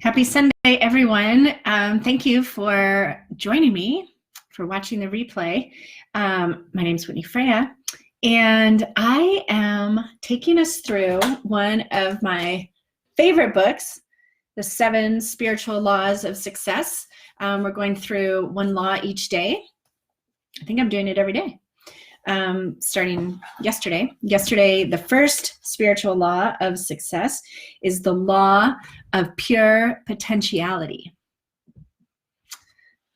Happy Sunday, everyone. Thank you for joining me, for watching the replay. My name is Whitney Freya, and I am taking us through one of my favorite books, The 7 Spiritual Laws of Success. We're going through one law each day. I think I'm doing it every day. Starting yesterday. Yesterday, the first spiritual law of success is the law of pure potentiality.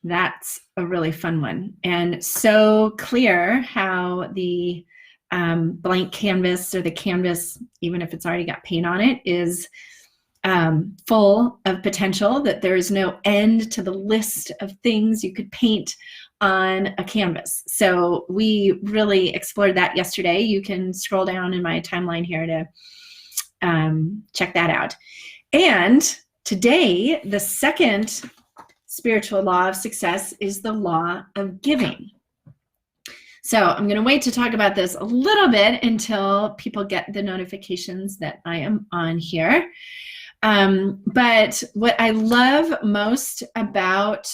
That's a really fun one, and so clear how the blank canvas, or the canvas, even if it's already got paint on it, is full of potential, that there is no end to the list of things you could paint on a canvas. So we really explored that yesterday. You can scroll down in my timeline here to check that out. And today, the second spiritual law of success is the law of giving. So I'm going to wait to talk about this a little bit until people get the notifications that I am on here. But what I love most about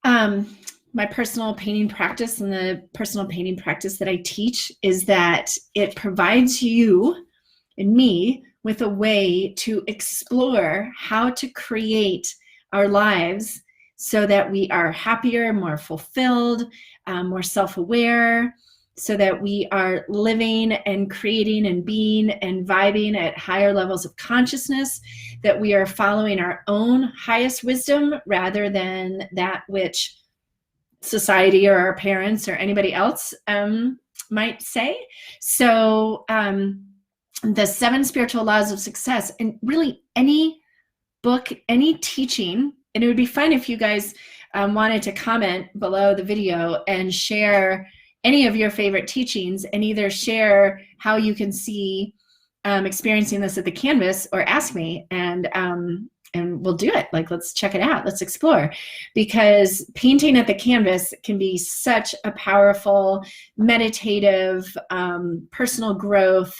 my personal painting practice and the personal painting practice that I teach is that it provides you and me with a way to explore how to create our lives so that we are happier, more fulfilled, more self-aware, so that we are living and creating and being and vibing at higher levels of consciousness, that we are following our own highest wisdom rather than that which society or our parents or anybody else might say. So the 7 spiritual laws of success, and really any book, any teaching, and it would be fun if you guys wanted to comment below the video and share any of your favorite teachings, and either share how you can see experiencing this at the canvas, or ask me, and we'll do it. Like, let's check it out. Let's explore, because painting at the canvas can be such a powerful, meditative, personal growth,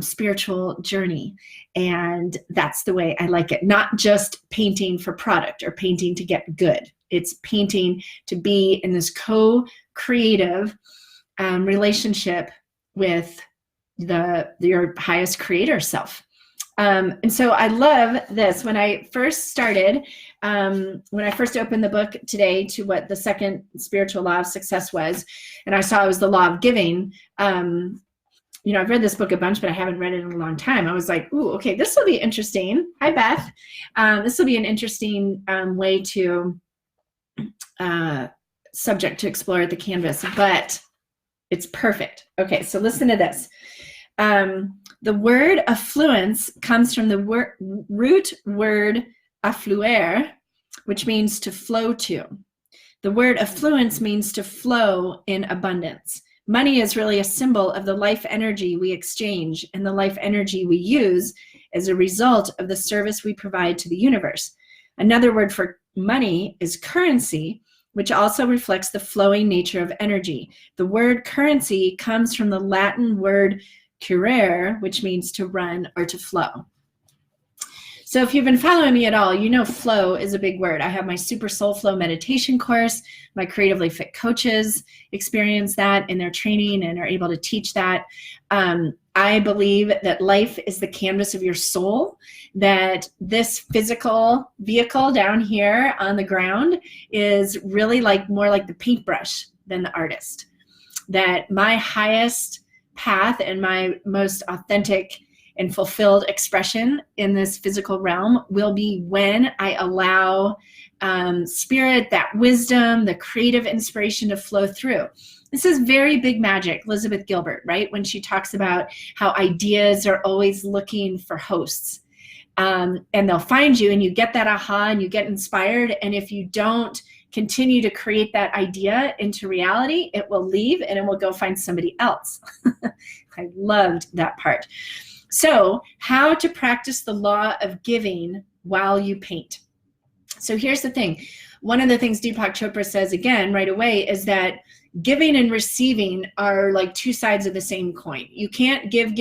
spiritual journey. And that's the way I like it. Not just painting for product or painting to get good. It's painting to be in this co-creative relationship with your highest creator self. And so I love this. When I first started, when I first opened the book today to what the second spiritual law of success was, and I saw it was the law of giving, you know, I've read this book a bunch, but I haven't read it in a long time. I was like, ooh, okay, this will be interesting. Hi, Beth. This will be an interesting way to subject to explore at the canvas, but it's perfect. Okay, so listen to this. The word affluence comes from the root word affluere, which means to flow to. The word affluence means to flow in abundance. Money is really a symbol of the life energy we exchange and the life energy we use as a result of the service we provide to the universe. Another word for money is currency, which also reflects the flowing nature of energy. The word currency comes from the Latin word currere, which means to run or to flow. So if you've been following me at all, you know flow is a big word. I have my Super Soul Flow meditation course. My Creatively Fit coaches experience that in their training and are able to teach that. I believe that life is the canvas of your soul, that this physical vehicle down here on the ground is really more like the paintbrush than the artist. That my highest path and my most authentic and fulfilled expression in this physical realm will be when I allow spirit, that wisdom, the creative inspiration to flow through. This is very big magic, Elizabeth Gilbert, right? When she talks about how ideas are always looking for hosts. And they'll find you, and you get that aha, and you get inspired. And if you don't continue to create that idea into reality, it will leave and it will go find somebody else. I loved that part. So, how to practice the law of giving while you paint. So here's the thing. One of the things Deepak Chopra says, again, right away, is that giving and receiving are like two sides of the same coin. You can't give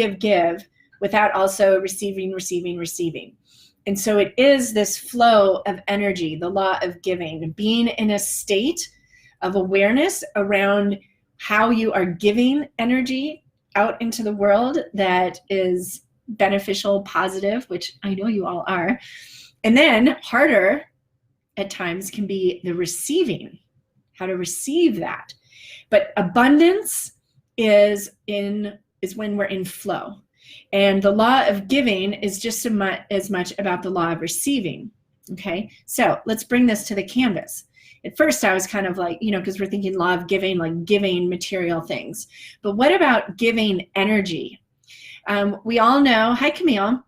without also receiving. And so it is this flow of energy, the law of giving, being in a state of awareness around how you are giving energy out into the world that is beneficial, positive, which I know you all are. And then harder at times can be the receiving, how to receive that. But abundance is when we're in flow. And the law of giving is just as much about the law of receiving. Okay, so let's bring this to the canvas. At first I was kind of like, because we're thinking law of giving, like giving material things. But what about giving energy? We all know, hi Camille,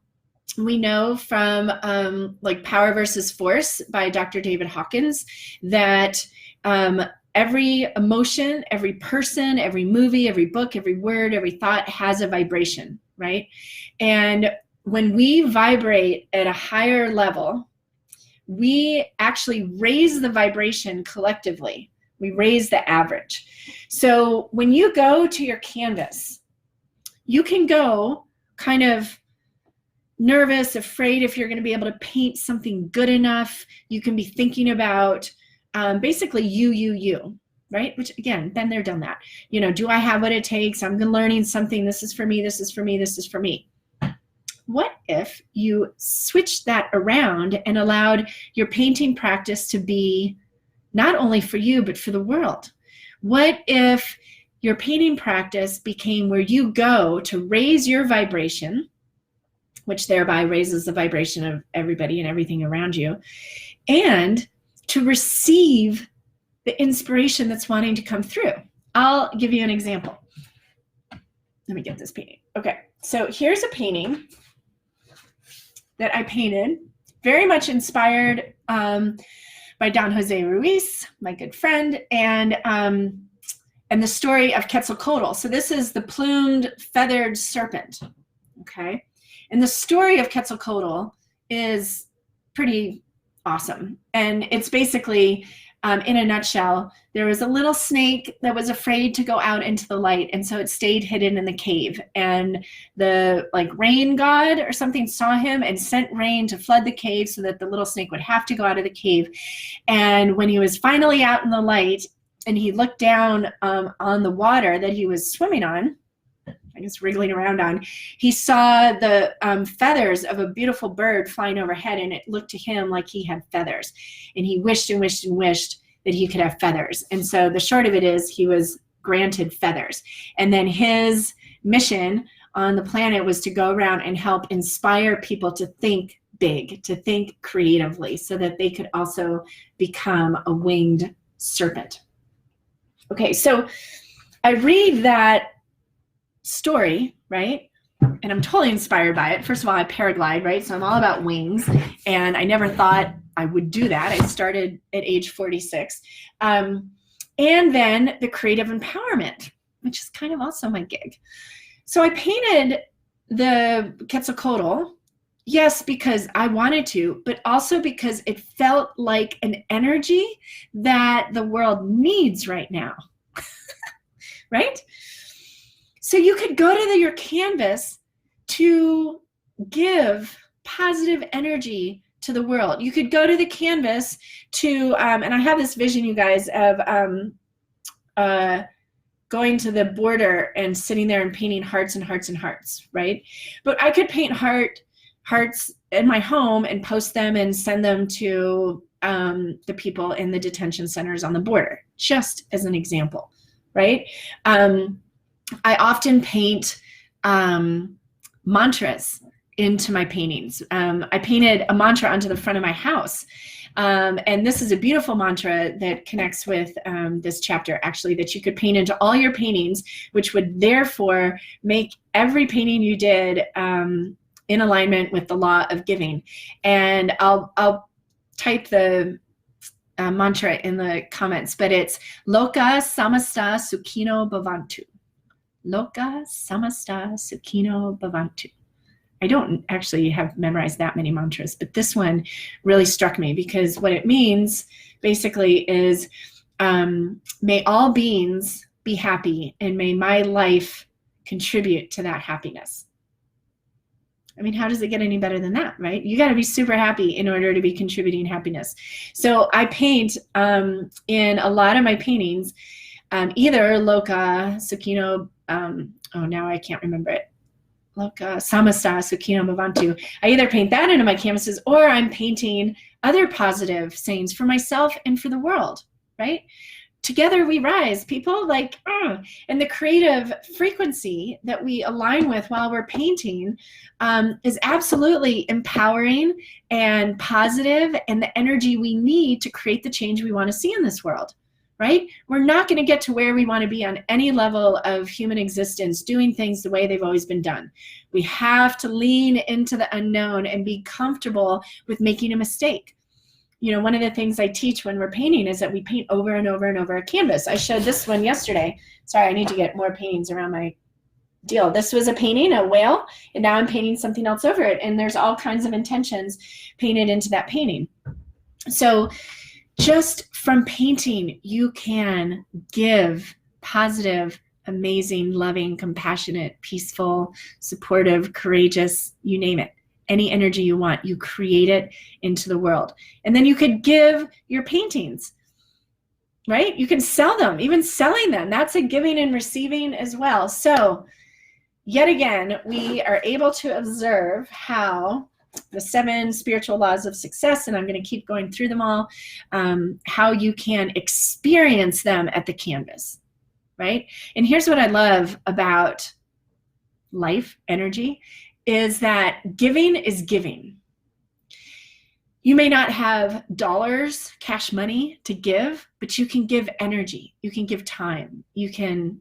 we know from like Power versus Force by Dr. David Hawkins that every emotion, every person, every movie, every book, every word, every thought has a vibration, right? And when we vibrate at a higher level, we actually raise the vibration collectively. We raise the average. So when you go to your canvas, you can go kind of nervous, afraid if you're going to be able to paint something good enough. You can be thinking about basically you, right? Which again, been there, done that. Do I have what it takes? I'm learning something. This is for me. This is for me. This is for me. What if you switched that around and allowed your painting practice to be not only for you, but for the world? What if your painting practice became where you go to raise your vibration, which thereby raises the vibration of everybody and everything around you, and to receive the inspiration that's wanting to come through? I'll give you an example. Let me get this painting. Okay, so here's a painting that I painted, very much inspired by Don Jose Ruiz, my good friend, and the story of Quetzalcoatl. So this is the plumed, feathered serpent, okay? And the story of Quetzalcoatl is pretty awesome. And it's basically, in a nutshell, there was a little snake that was afraid to go out into the light, and so it stayed hidden in the cave. And the rain god or something saw him and sent rain to flood the cave so that the little snake would have to go out of the cave. And when he was finally out in the light and he looked down on the water that he was swimming on, I guess wriggling around on, he saw the feathers of a beautiful bird flying overhead, and it looked to him like he had feathers. And he wished and wished and wished that he could have feathers. And so the short of it is he was granted feathers. And then his mission on the planet was to go around and help inspire people to think big, to think creatively, so that they could also become a winged serpent. Okay, so I read that story, right? And I'm totally inspired by it. First of all, I paraglide, right? So I'm all about wings, and I never thought I would do that. I started at age 46. And then the creative empowerment, which is kind of also my gig. So I painted the Quetzalcoatl, yes, because I wanted to, but also because it felt like an energy that the world needs right now, right? So you could go to your canvas to give positive energy to the world. You could go to the canvas to, and I have this vision, you guys, of going to the border and sitting there and painting hearts and hearts and hearts, right? But I could paint hearts in my home and post them and send them to the people in the detention centers on the border, just as an example, right? I often paint mantras into my paintings. I painted a mantra onto the front of my house. And this is a beautiful mantra that connects with this chapter, actually, that you could paint into all your paintings, which would therefore make every painting you did in alignment with the law of giving. And I'll type the mantra in the comments, but it's Loka Samasta Sukhino Bhavantu. Loka Samasta Sukhino Bhavantu. I don't actually have memorized that many mantras, but this one really struck me because what it means basically is may all beings be happy and may my life contribute to that happiness. I mean, how does it get any better than that, right? You got to be super happy in order to be contributing happiness. So I paint in a lot of my paintings, either Loka, Sukino, oh, now I can't remember it. Loka, Samasta, Sukino, Bhavantu. I either paint that into my canvases, or I'm painting other positive sayings for myself and for the world, right? Together we rise, people, like, and the creative frequency that we align with while we're painting is absolutely empowering and positive, and the energy we need to create the change we want to see in this world, right? We're not going to get to where we want to be on any level of human existence doing things the way they've always been done. We have to lean into the unknown and be comfortable with making a mistake. You know, one of the things I teach when we're painting is that we paint over and over and over a canvas. I showed this one yesterday. Sorry, I need to get more paintings around my deal. This was a painting, a whale, and now I'm painting something else over it. And there's all kinds of intentions painted into that painting. So just from painting, you can give positive, amazing, loving, compassionate, peaceful, supportive, courageous, you name it. Any energy you want, you create it into the world. And then you could give your paintings, right? You can sell them, even selling them. That's a giving and receiving as well. So yet again, we are able to observe how the 7 spiritual laws of success, and I'm going to keep going through them all, how you can experience them at the canvas, right? And here's what I love about life energy, is that giving is giving. You may not have dollars, cash money to give, but you can give energy. You can give time. You can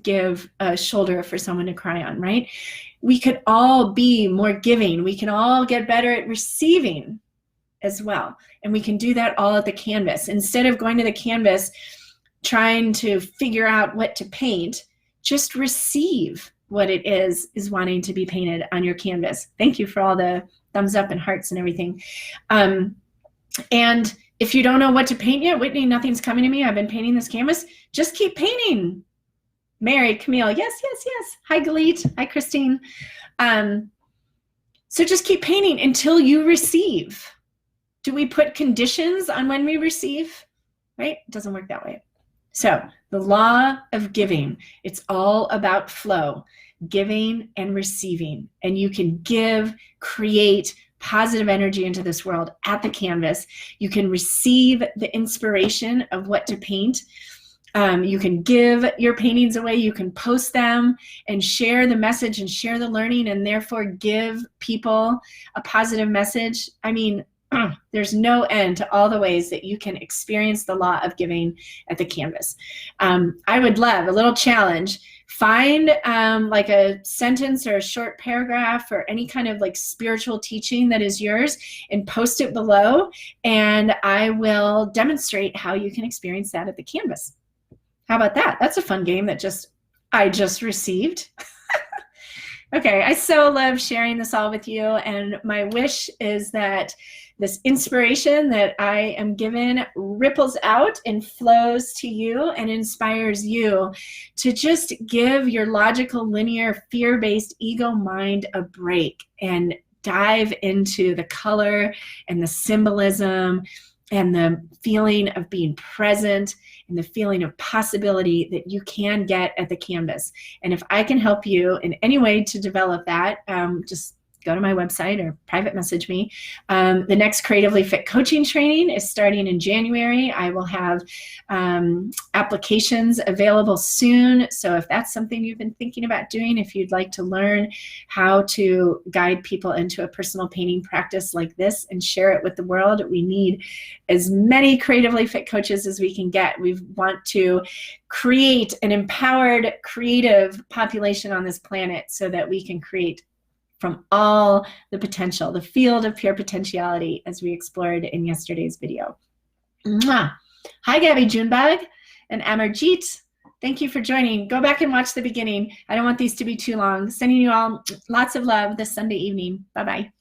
give a shoulder for someone to cry on, right? We could all be more giving. We can all get better at receiving as well. And we can do that all at the canvas. Instead of going to the canvas trying to figure out what to paint, just receive what it is wanting to be painted on your canvas. Thank you for all the thumbs up and hearts and everything. And if you don't know what to paint yet, Whitney, nothing's coming to me. I've been painting this canvas. Just keep painting. Mary, Camille, yes, yes, yes. Hi, Galit. Hi, Christine. So just keep painting until you receive. Do we put conditions on when we receive? Right? It doesn't work that way. So the law of giving, it's all about flow, giving and receiving. And you can give, create positive energy into this world at the canvas. You can receive the inspiration of what to paint. You can give your paintings away. You can post them and share the message and share the learning, and therefore give people a positive message. I mean, there's no end to all the ways that you can experience the law of giving at the canvas. I would love a little challenge. Find like a sentence or a short paragraph or any kind of like spiritual teaching that is yours and post it below, and I will demonstrate how you can experience that at the canvas. How about that? That's a fun game that I just received. Okay, I so love sharing this all with you, and my wish is that this inspiration that I am given ripples out and flows to you and inspires you to just give your logical, linear, fear-based ego mind a break and dive into the color and the symbolism and the feeling of being present and the feeling of possibility that you can get at the canvas. And if I can help you in any way to develop that, just go to my website or private message me. The next Creatively Fit coaching training is starting in January. I will have applications available soon. So if that's something you've been thinking about doing, if you'd like to learn how to guide people into a personal painting practice like this and share it with the world, we need as many Creatively Fit coaches as we can get. We want to create an empowered, creative population on this planet so that we can create from all the potential, the field of pure potentiality, as we explored in yesterday's video. Mwah. Hi, Gabby Junebug and Amarjeet. Thank you for joining. Go back and watch the beginning. I don't want these to be too long. Sending you all lots of love this Sunday evening. Bye-bye.